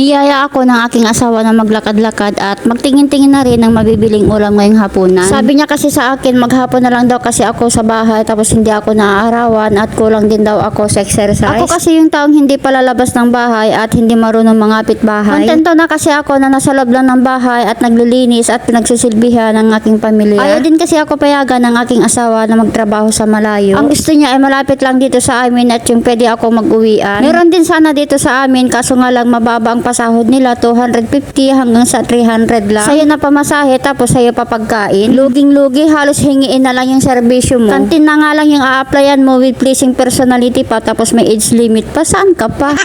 Niyaya ako ng aking asawa na maglakad-lakad at magtingin-tingin na rin ng mabibiling ulam ngayong hapunan. Sabi niya kasi sa akin maghapon na lang daw kasi ako sa bahay tapos hindi ako naaarawan at kulang din daw ako sa exercise. Ako kasi yung taong hindi palalabas ng bahay at hindi marunong mangapit bahay. Kontento na kasi ako na nasa loob lang ng bahay at naglilinis at pinagsisilbihan ng aking pamilya. Ayaw din kasi ako payagan ng aking asawa na magtrabaho sa malayo. Ang gusto niya ay malapit lang dito sa amin at yung pwede ako mag-uwian. Meron din sana dito sa amin kaso nga lang mababa ang pasahod nila, 250 hanggang sa 300 lang. Sa'yo na pamasahe tapos sa'yo pa pagkain. Luging-lugi, halos hingiin na lang yung serbisyo mo. Kantin na nga lang yung a-applyan mo with pleasing personality pa tapos may age limit pa. Saan ka pa?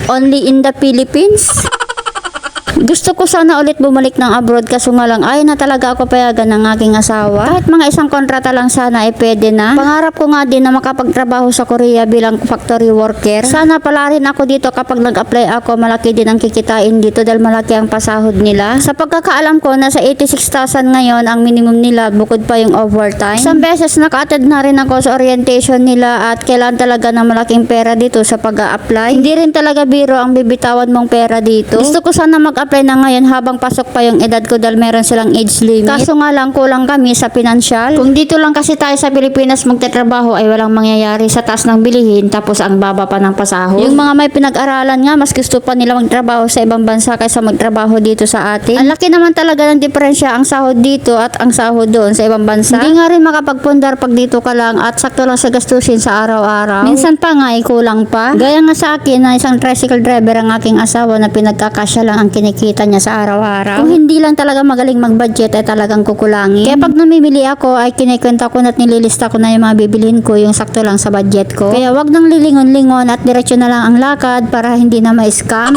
Only in the Philippines? Gusto ko sana ulit bumalik ng abroad kaso nga lang ay na talaga ako payagan ng aking asawa. Kahit mga isang kontrata lang sana ay pwede na. Pangarap ko nga din na makapagtrabaho sa Korea bilang factory worker. Sana pala rin ako dito kapag nag-apply ako, malaki din ang kikitain dito dahil malaki ang pasahod nila. Sa pagkakaalam ko, nasa 86,000 ngayon ang minimum nila bukod pa yung overtime. Isang beses naka-attend na rin ako sa orientation nila at kailan talaga ng malaking pera dito sa pag-a-apply. Hindi rin talaga biro ang bibitawan mong pera dito. Gusto ko sana mag-apply na ngayon habang pasok pa yung edad ko dahil meron silang age limit. Kaso nga lang kulang kami sa pinansyal. Kung dito lang kasi tayo sa Pilipinas magtatrabaho ay walang mangyayari sa taas ng bilihin tapos ang baba pa ng pasahod. Yung mga may pinag-aralan nga mas gusto pa nila magtrabaho sa ibang bansa kaysa magtrabaho dito sa atin. Ang laki naman talaga ng diferensya ang sahod dito at ang sahod doon sa ibang bansa. Hindi nga rin makapagpundar pag dito ka lang at sakto lang sa gastusin sa araw-araw. Minsan pa nga ay kulang pa. Gaya nga sa akin na isang tricycle driver ang aking asawa na pinagkakasya lang ang kinikita niya sa araw-araw. Kung hindi lang talaga magaling mag-budget ay talagang kukulangin. Kaya pag namimili ako ay kinikwenta ko na at nililista ko na yung mga bibilhin ko yung sakto lang sa budget ko. Kaya wag nang lilingon-lingon at diretso na lang ang lakad para hindi na ma-scam.